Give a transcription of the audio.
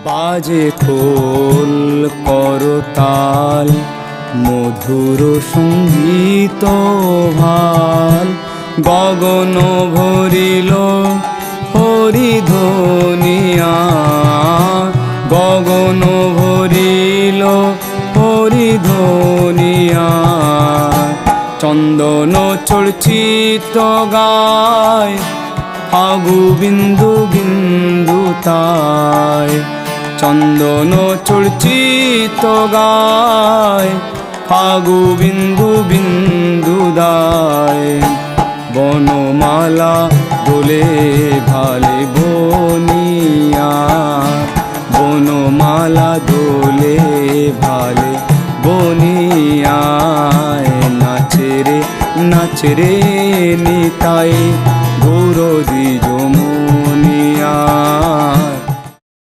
বাজে খোল করতাল মধুর সঙ্গীত ভাল, গগন ভরিল হরিধ্বনিয়া, গগন ভরিল হরিধ্বনিয়া। চন্দন চর্চিত গায় ফাগু বিন্দু বিন্দু তাই, চন্দন চর্চিত গায় ফাগু বিন্দু বিন্দু দায়। বনমালা দোলে ভালে বনিয়া, বনমালা দোলে ভালে বনিয়া। নাচে রে নাচে রে নিতাই গৌরদি যমুনিয়া।